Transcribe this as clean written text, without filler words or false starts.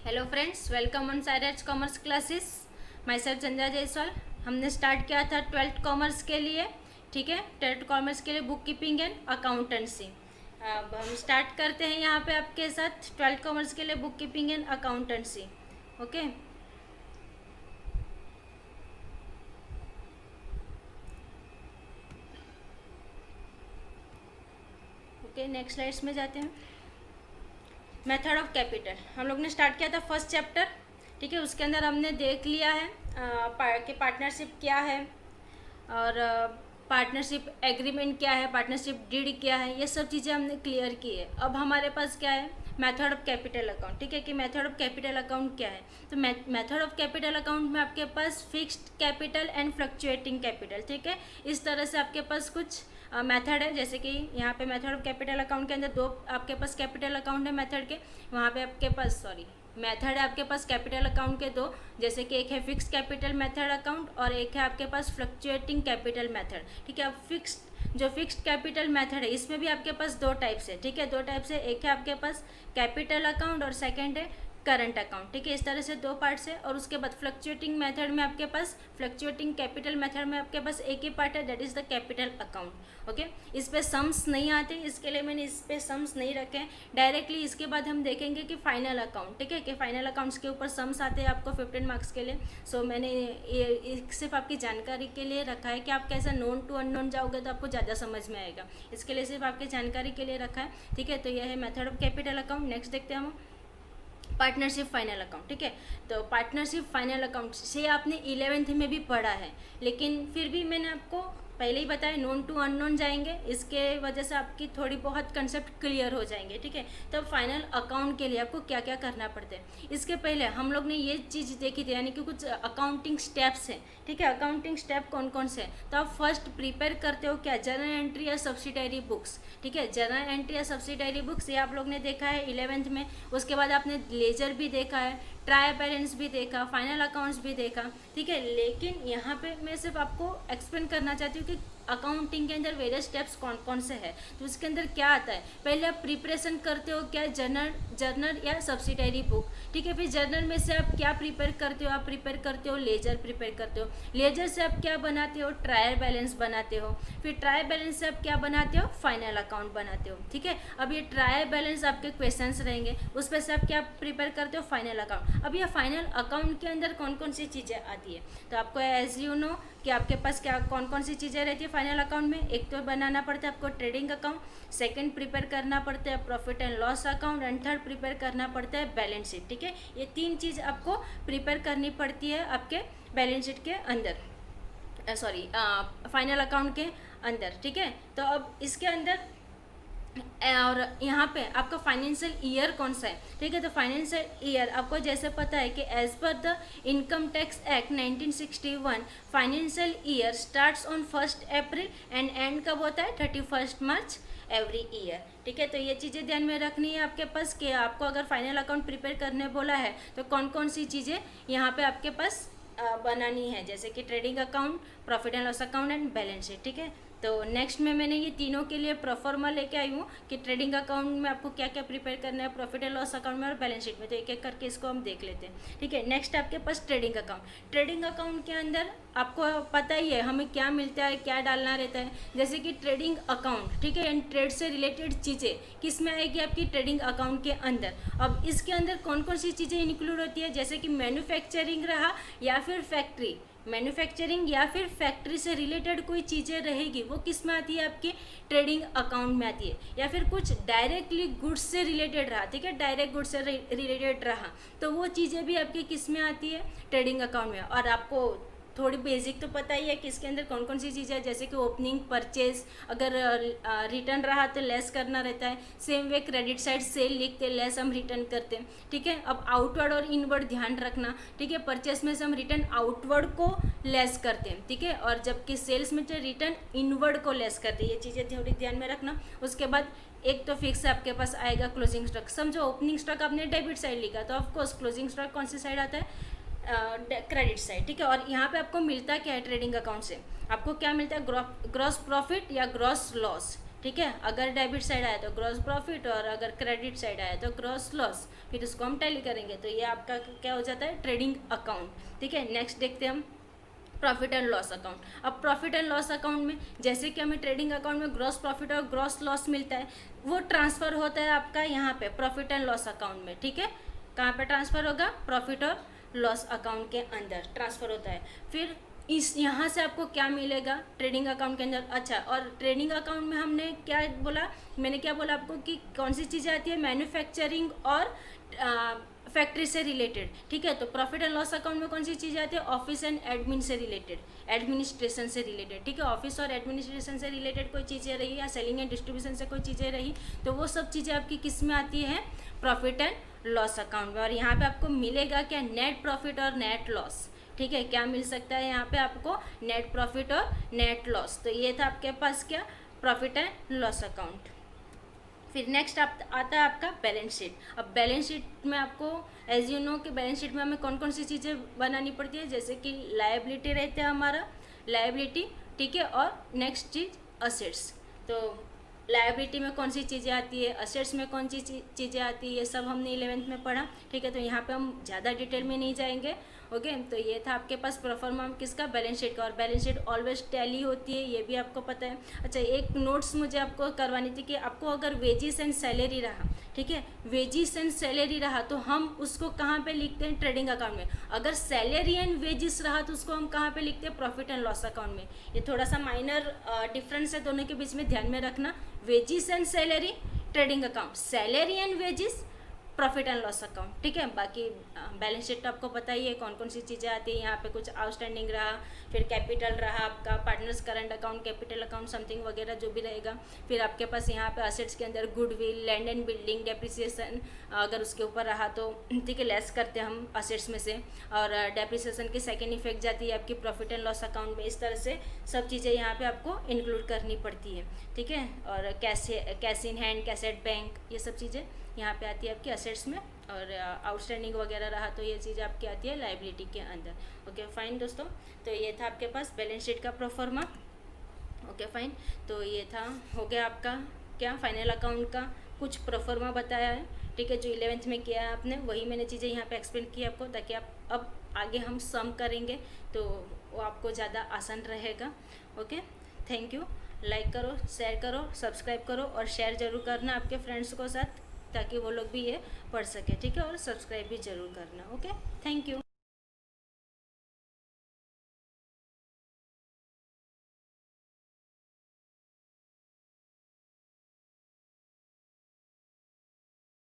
Hello friends, welcome on Sairaj commerce classes. Myself Sandhya Jaiswal. हमने start किया था 12th कॉमर्स के लिए। ठीक है, 12th कॉमर्स के लिए बुक कीपिंग एंड अकाउंटेंसी। अब हम स्टार्ट करते हैं यहाँ पे आपके साथ 12th कॉमर्स के लिए book keeping and accountancy. Okay, next slides में जाते हैं। मेथड ऑफ कैपिटल हम लोग ने स्टार्ट किया था फर्स्ट चैप्टर। ठीक है, उसके अंदर हमने देख लिया है कि पार्टनरशिप क्या है और पार्टनरशिप एग्रीमेंट क्या है, पार्टनरशिप डीड क्या है, ये सब चीज़ें हमने क्लियर की है। अब हमारे पास क्या है, मेथड ऑफ कैपिटल अकाउंट। ठीक है, कि मेथड ऑफ कैपिटल अकाउंट क्या है। तो मेथड ऑफ कैपिटल अकाउंट में आपके पास fixed capital and fluctuating capital. ठीक है, इस तरह से आपके पास कुछ मेथड है। जैसे कि यहाँ पे मेथड ऑफ कैपिटल अकाउंट के अंदर दो आपके पास कैपिटल अकाउंट है मेथड के, वहाँ पे आपके पास मेथड है आपके पास कैपिटल अकाउंट के दो। जैसे कि एक है फिक्स्ड कैपिटल मेथड अकाउंट और एक है आपके पास फ्लक्चुएटिंग कैपिटल मेथड। ठीक है, अब फिक्स्ड कैपिटल मेथड है, इसमें भी आपके पास दो टाइप्स है। ठीक है, दो टाइप्स है, एक है आपके पास कैपिटल अकाउंट और सेकेंड है करंट अकाउंट। ठीक है, इस तरह से दो पार्ट्स है। और उसके बाद फ्लक्चुएटिंग मेथड में आपके पास, फ्लक्चुएटिंग कैपिटल मेथड में आपके पास एक ही पार्ट है, that is the capital account. Okay, इस पे सम्स नहीं आते, इसके लिए मैंने इस पे सम्स नहीं रखे हैं डायरेक्टली। इसके बाद हम देखेंगे कि फाइनल अकाउंट। ठीक है, कि फाइनल अकाउंट्स के ऊपर सम्स आते हैं आपको 15 मार्क्स के लिए। सो मैंने ये सिर्फ आपकी जानकारी के लिए रखा है कि आप कैसा नोन टू अननोन जाओगे तो आपको ज़्यादा समझ में आएगा, इसके लिए सिर्फ आपकी जानकारी के लिए रखा है। ठीक है, तो यह है method of capital account. Next देखते हैं हम पार्टनरशिप फाइनल अकाउंट। ठीक है, तो पार्टनरशिप फाइनल अकाउंट से आपने 11th में भी पढ़ा है, लेकिन फिर भी मैंने आपको पहले ही बताया नोन टू अननोन जाएंगे, इसके वजह से आपकी थोड़ी बहुत कंसेप्ट क्लियर हो जाएंगे। ठीक है, तो फाइनल अकाउंट के लिए आपको क्या क्या करना पड़ता है। इसके पहले हम लोग ने ये चीज़ देखी थी, यानी कि कुछ अकाउंटिंग स्टेप्स हैं। ठीक है, अकाउंटिंग स्टेप कौन कौन से हैं। तो आप फर्स्ट प्रिपेयर करते हो क्या, जर्नल एंट्री या सब्सिडायरी बुक्स। ठीक है, जर्नल एंट्री या सब्सिडायरी बुक्स ये आप लोग ने देखा है 11th में। उसके बाद आपने लेजर भी देखा है, ट्रायल बैलेंस भी देखा, फाइनल अकाउंट्स भी देखा। ठीक है, लेकिन यहाँ पे मैं सिर्फ आपको एक्सप्लेन करना चाहती हूँ कि अकाउंटिंग के अंदर वेरियस स्टेप्स कौन कौन से हैं। तो उसके अंदर क्या आता है, पहले आप प्रिपरेशन करते हो क्या, जर्नल या सब्सिडायरी बुक। ठीक है, फिर जर्नल में से आप क्या प्रिपेयर करते हो, आप प्रिपेयर करते हो लेजर प्रिपेयर करते हो। लेजर से आप क्या बनाते हो, ट्रायल बैलेंस बनाते हो। फिर ट्रायल बैलेंस से आप क्या बनाते हो, फाइनल अकाउंट बनाते हो। ठीक है, अब ये ट्रायल बैलेंस आपके क्वेश्चंस रहेंगे, उस पर से आप क्या प्रिपेयर करते हो, फाइनल अकाउंट। अब ये फाइनल अकाउंट के अंदर कौन कौन सी चीज़ें आती है, तो आपको एज यू नो कि आपके पास क्या कौन कौन सी चीज़ें रहती है फाइनल अकाउंट में। एक तो बनाना पड़ता है आपको ट्रेडिंग अकाउंट, सेकंड प्रिपेयर करना पड़ता है profit and loss account, and third prepare करना पड़ता है बैलेंस शीट। ठीक है, ये तीन चीज़ आपको प्रिपेयर करनी पड़ती है आपके बैलेंस शीट के अंदर, फाइनल अकाउंट के अंदर। ठीक है, तो अब इसके अंदर और यहाँ पे आपका फाइनेंशियल ईयर कौन सा है। ठीक है, तो फाइनेंशियल ईयर आपको जैसे पता है कि as per the income tax act 1961 financial year starts on 1 April and and कब होता है, 31 मार्च एवरी ईयर। ठीक है, तो ये चीज़ें ध्यान में रखनी है आपके पास कि आपको अगर फाइनल अकाउंट प्रिपेयर करने बोला है तो कौन कौन सी चीज़ें यहाँ पे आपके पास बनानी है, जैसे कि trading account, profit and loss account and balance sheet. ठीक है, तो नेक्स्ट में मैंने ये तीनों के लिए प्रोफॉर्मा लेके आई हूँ कि ट्रेडिंग अकाउंट में आपको क्या क्या प्रिपेयर करना है, प्रॉफिट एंड लॉस अकाउंट में और बैलेंस शीट में। तो एक एक करके इसको हम देख लेते हैं। ठीक है, नेक्स्ट आपके पास ट्रेडिंग अकाउंट। ट्रेडिंग अकाउंट के अंदर आपको पता ही है हमें क्या मिलता है, क्या डालना रहता है। जैसे कि ट्रेडिंग अकाउंट, ठीक है, एंड ट्रेड से रिलेटेड चीज़ें किस में आएगी, आपकी ट्रेडिंग अकाउंट के अंदर। अब इसके अंदर कौन कौन सी चीज़ें इंक्लूड होती है, जैसे कि मैन्युफैक्चरिंग रहा या फिर फैक्ट्री, मैन्युफैक्चरिंग या फिर फैक्ट्री से रिलेटेड कोई चीज़ें रहेगी वो किस में आती है, आपके ट्रेडिंग अकाउंट में आती है। या फिर कुछ डायरेक्टली गुड्स से रिलेटेड रहा, ठीक है, डायरेक्ट गुड्स से रिलेटेड रहा तो वो चीज़ें भी आपकी किस में आती है, ट्रेडिंग अकाउंट में। और आपको थोड़ी बेसिक तो पता ही है कि इसके अंदर कौन कौन सी चीज़ें है, जैसे कि ओपनिंग परचेज, अगर रिटर्न रहा तो लेस करना रहता है। Same way credit side sale लिखते लेस हम रिटर्न करते हैं। ठीक है, अब आउटवर्ड और इनवर्ड ध्यान रखना। ठीक है, परचेस में से हम रिटर्न आउटवर्ड को लेस करते हैं। ठीक है, और जबकि सेल्स में से रिटर्न इनवर्ड को लेस करते हैं। ये चीज़ें थोड़ी ध्यान में रखना। उसके बाद एक तो फिक्स आपके पास आएगा क्लोजिंग स्टॉक। समझो ओपनिंग स्टॉक आपने डेबिट साइड लिखा तो ऑफकोर्स क्लोजिंग स्टॉक कौन सी साइड आता है, क्रेडिट साइड। ठीक है, और यहाँ पे आपको मिलता क्या है ट्रेडिंग अकाउंट से, आपको क्या मिलता है, ग्रॉस प्रॉफिट या ग्रॉस लॉस। ठीक है। अगर डेबिट साइड आया तो ग्रॉस प्रॉफिट, और अगर क्रेडिट साइड आया तो ग्रॉस लॉस, फिर उसको हम टैली करेंगे। तो ये आपका क्या हो जाता है, ट्रेडिंग अकाउंट। ठीक है, नेक्स्ट देखते हैं हम प्रॉफिट एंड लॉस अकाउंट। अब प्रॉफिट एंड लॉस अकाउंट में जैसे कि हमें ट्रेडिंग अकाउंट में ग्रॉस प्रॉफिट और ग्रॉस लॉस मिलता है, वो ट्रांसफ़र होता है आपका यहाँ पे प्रॉफिट एंड लॉस अकाउंट में। ठीक है, कहाँ पे ट्रांसफ़र होगा, प्रॉफिट और लॉस अकाउंट के अंदर ट्रांसफ़र होता है। फिर इस यहाँ से आपको क्या मिलेगा ट्रेडिंग अकाउंट के अंदर। अच्छा, और ट्रेडिंग अकाउंट में हमने क्या बोला, मैंने क्या बोला आपको कि कौन सी चीज़ें आती है, मैन्युफैक्चरिंग और फैक्ट्री से रिलेटेड। ठीक है, तो प्रॉफिट एंड लॉस अकाउंट में कौन सी चीज़ें आती है, ऑफिस एंड एडमिन से रिलेटेड, एडमिनिस्ट्रेशन से रिलेटेड। ठीक है, ऑफिस और एडमिनिस्ट्रेशन से रिलेटेड कोई चीज़ें रही या सेलिंग एंड डिस्ट्रीब्यूशन से कोई चीज़ें रही, तो वो सब चीज़ें आपकी किस में आती हैं, प्रॉफिट एंड लॉस अकाउंट में। और यहाँ पे आपको मिलेगा क्या, नेट प्रॉफिट और नेट लॉस। ठीक है, क्या मिल सकता है यहाँ पे आपको, नेट प्रॉफिट और नेट लॉस। तो ये था आपके पास क्या, प्रॉफिट एंड लॉस अकाउंट। फिर नेक्स्ट आता है आपका बैलेंस शीट। अब बैलेंस शीट में आपको एज यू नो कि बैलेंस शीट में हमें कौन कौन सी चीज़ें बनानी पड़ती है, जैसे कि लायबिलिटी रहते हैं हमारा, लायबिलिटी। ठीक है, और नेक्स्ट चीज़ असेट्स। तो लायबिलिटी में कौन सी चीज़ें आती है, असेट्स में कौन सी चीज़ें आती है, ये सब हमने 11th में पढ़ा। ठीक है, तो यहाँ पे हम ज़्यादा डिटेल में नहीं जाएंगे। ओके, तो ये था आपके पास प्रोफार्मा किसका, बैलेंस शीट का। और बैलेंस शीट ऑलवेज टैली होती है, ये भी आपको पता है। अच्छा, एक नोट्स मुझे आपको करवानी थी कि आपको अगर वेजिस एंड सैलरी रहा, ठीक है, वेजिस एंड सैलरी रहा तो हम उसको कहाँ पे लिखते हैं, ट्रेडिंग अकाउंट में। अगर सैलरी एंड वेजिस रहा तो उसको हम कहाँ पे लिखते हैं, प्रॉफिट एंड लॉस अकाउंट में। ये थोड़ा सा माइनर डिफरेंस है दोनों के बीच में, ध्यान में रखना। Wages and salary trading account, salary and wages profit and loss account. ठीक है, बाकी बैलेंस शीट आपको पता ही है कौन कौन सी चीज़ें आती है। यहाँ पे कुछ आउटस्टैंडिंग रहा, फिर कैपिटल रहा आपका, partners current account, capital account something वगैरह जो भी रहेगा। फिर आपके पास यहाँ पे असेट्स के अंदर goodwill, land and building, depreciation अगर उसके ऊपर रहा तो ठीक है, लेस करते हैं हम असेट्स में से। और डेप्रिसिएशन की सेकेंड इफेक्ट जाती है आपकी प्रॉफिट एंड लॉस अकाउंट में। इस तरह से सब चीज़ें यहाँ पे आपको इंक्लूड करनी पड़ती है। ठीक है, और cash in hand, cash at bank, ये सब चीज़ें यहाँ पे आती है आपकी असेट्स में। और आउटस्टैंडिंग वगैरह रहा तो ये चीज़ आपकी आती है लाइबिलिटी के अंदर। ओके फाइन दोस्तों, तो ये था आपके पास बैलेंस शीट का प्रोफार्मा। ओके फाइन, तो ये था, हो गया आपका क्या, फाइनल अकाउंट का कुछ प्रोफार्मा बताया है। ठीक है, जो 11th में किया है आपने वही मैंने चीज़ें यहाँ पे एक्सप्लेन की आपको, ताकि आप अब आगे हम सम करेंगे तो वो आपको ज़्यादा आसान रहेगा। Okay, thank you. लाइक करो, शेयर करो, सब्सक्राइब करो, और शेयर ज़रूर करना आपके फ्रेंड्स को साथ, ताकि वो लोग भी ये पढ़ सके। ठीक है, और सब्सक्राइब भी ज़रूर करना। Okay, thank you.